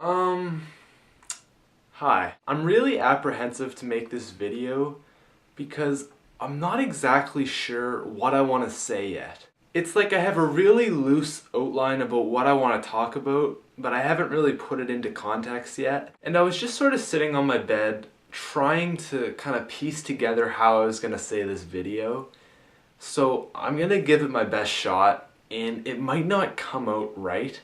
Hi. I'm really apprehensive to make this video because I'm not exactly sure what I want to say yet. It's like I have a really loose outline about what I want to talk about, but I haven't really put it into context yet. And I was just sort of sitting on my bed trying to kind of piece together how I was going to say this video. So I'm going to give it my best shot, and it might not come out right.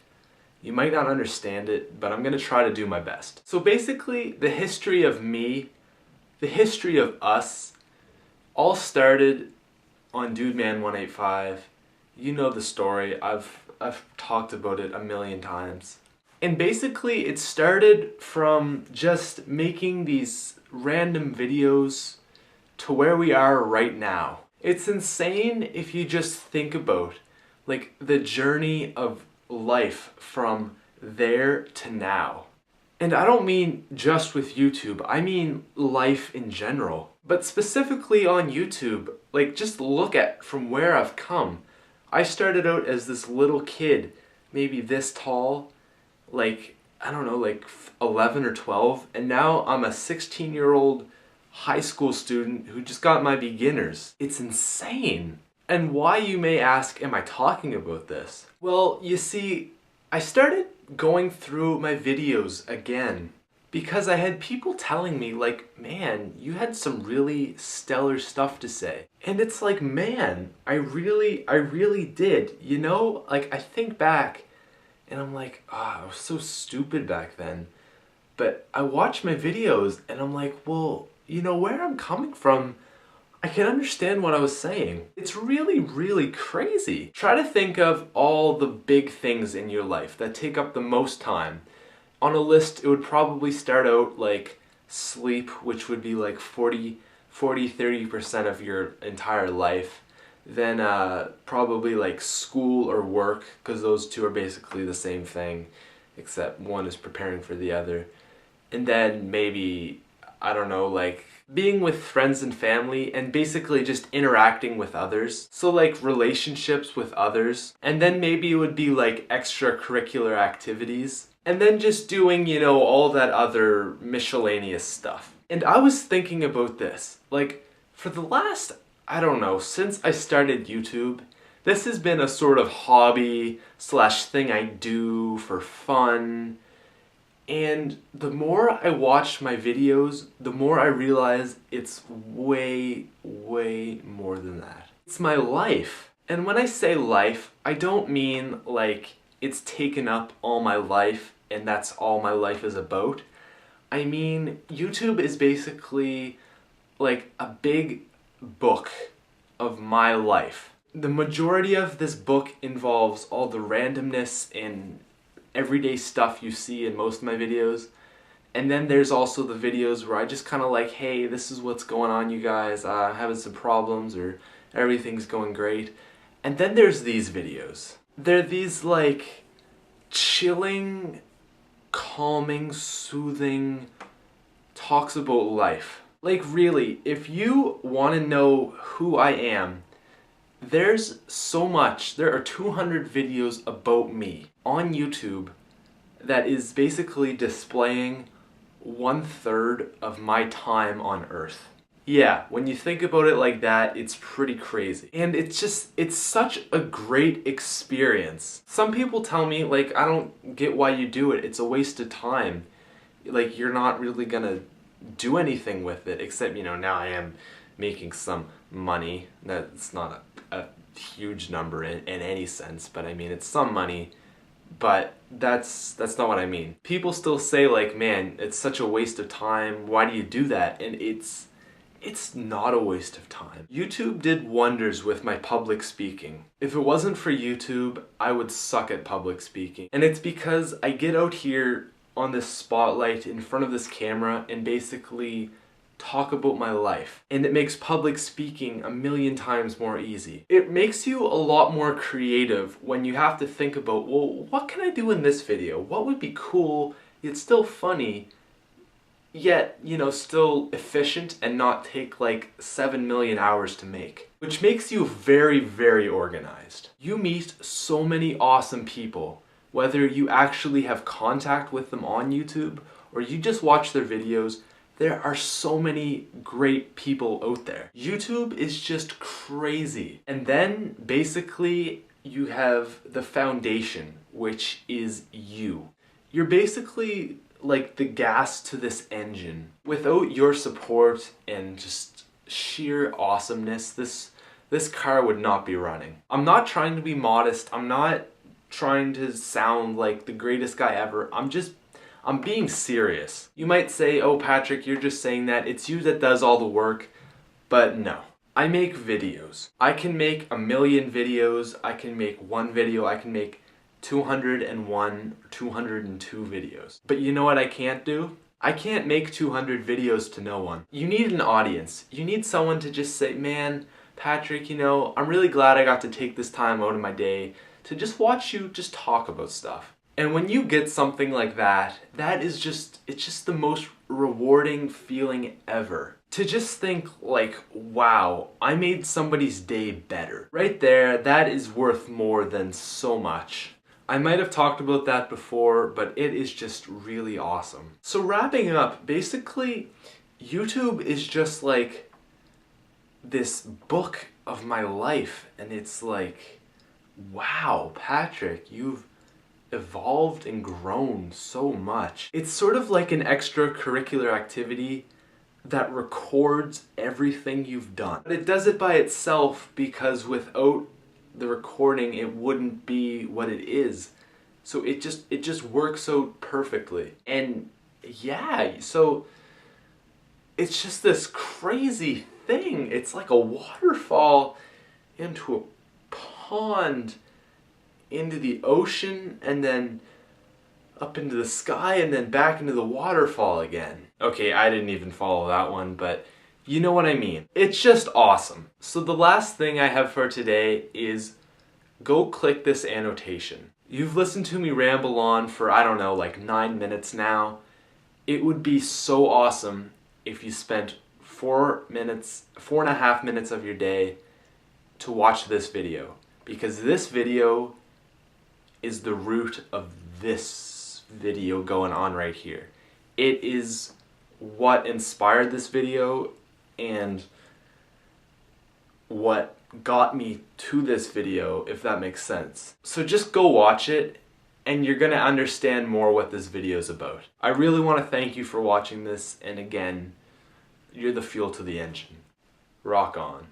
You might not understand it, but I'm gonna try to do my best. So basically, the history of me, the history of us, all started on DudeMan185. You know the story, I've talked about it a million times. And basically, it started from just making these random videos to where we are right now. It's insane if you just think about, like, the journey of life from there to now. And I don't mean just with YouTube, I mean life in general. But specifically on YouTube, like, just look at from where I've come. I started out as this little kid, maybe this tall, like, I don't know, like 11 or 12, and now I'm a 16-year-old high school student who just got my beginners. It's insane. And why, you may ask, am I talking about this? Well, you see, I started going through my videos again because I had people telling me, like, man, you had some really stellar stuff to say. And it's like, man, I really did. You know, like, I think back and I'm like, I was so stupid back then. But I watch my videos and I'm like, well, you know, where I'm coming from, I can understand what I was saying. It's really crazy. Try to think of all the big things in your life that take up the most time. On a list, it would probably start out like sleep, which would be like 30% of your entire life. Then probably like school or work, because those two are basically the same thing, except one is preparing for the other. And then maybe, I don't know, like being with friends and family and basically just interacting with others. So like relationships with others. And then maybe it would be like extracurricular activities. And then just doing, you know, all that other miscellaneous stuff. And I was thinking about this, like, for the last, I don't know, since I started YouTube, this has been a sort of hobby slash thing I do for fun. And the more I watch my videos, the more I realize it's way more than that. It's my life. And when I say life, I don't mean like it's taken up all my life and that's all my life is about. I mean, YouTube is basically like a big book of my life. The majority of this book involves all the randomness and everyday stuff you see in most of my videos. And then there's also the videos where I just kind of like, hey, this is what's going on, you guys. I'm having some problems, or everything's going great. And then there's these videos. They're these like chilling, calming, soothing talks about life. Like, really, if you want to know who I am, there's so much. There are 200 videos about me on YouTube that is basically displaying 1/3 of my time on Earth. Yeah, when you think about it like that, it's pretty crazy. And it's such a great experience. Some people tell me, like, I don't get why you do it. It's a waste of time. Like, you're not really gonna do anything with it, except, you know, now I am making some money. That's not a huge number in any sense, but I mean, it's some money. But that's not what I mean. People still say, like, man, it's such a waste of time, why do you do that? And it's not a waste of time. YouTube did wonders with my public speaking. If it wasn't for YouTube, I would suck at public speaking. And it's because I get out here on this spotlight in front of this camera and basically talk about my life. And it makes public speaking a million times more easy. It makes you a lot more creative when you have to think about, well, what can I do in this video? What would be cool, yet still funny, yet, you know, still efficient and not take like 7 million hours to make. Which makes you very organized. You meet so many awesome people whether you actually have contact with them on YouTube or you just watch their videos, there are so many great people out there. YouTube is just crazy. And then basically you have the foundation, which is you. You're basically like the gas to this engine. Without your support and just sheer awesomeness, this car would not be running. I'm not trying to be modest. I'm not trying to sound like the greatest guy ever. I'm being serious. You might say, oh Patrick, you're just saying that. It's you that does all the work. But no. I make videos. I can make 1,000,000 videos. I can make one video. I can make 201 or 202 videos. But you know what I can't do? I can't make 200 videos to no one. You need an audience. You need someone to just say, man, Patrick, you know, I'm really glad I got to take this time out of my day to just watch you just talk about stuff. And when you get something like that, it's just the most rewarding feeling ever. To just think like, wow, I made somebody's day better. Right there, that is worth more than so much. I might have talked about that before, but it is just really awesome. So wrapping up, basically, YouTube is just like this book of my life, and it's like, wow, Patrick, you've evolved and grown so much. It's sort of like an extracurricular activity that records everything you've done. But it does it by itself because without the recording it wouldn't be what it is. So it just works out perfectly. And yeah, so it's just this crazy thing. It's like a waterfall into a pond, into the ocean, and then up into the sky, and then back into the waterfall again. Okay, I didn't even follow that one, but you know what I mean. It's just awesome. So the last thing I have for today is go click this annotation. You've listened to me ramble on for, I don't know, like 9 minutes now. It would be so awesome if you spent 4.5 minutes of your day to watch this video, because this video is the root of this video going on right here. It is what inspired this video and what got me to this video, if that makes sense. So just go watch it and you're gonna understand more what this video is about. I really want to thank you for watching this, and again, you're the fuel to the engine. Rock on.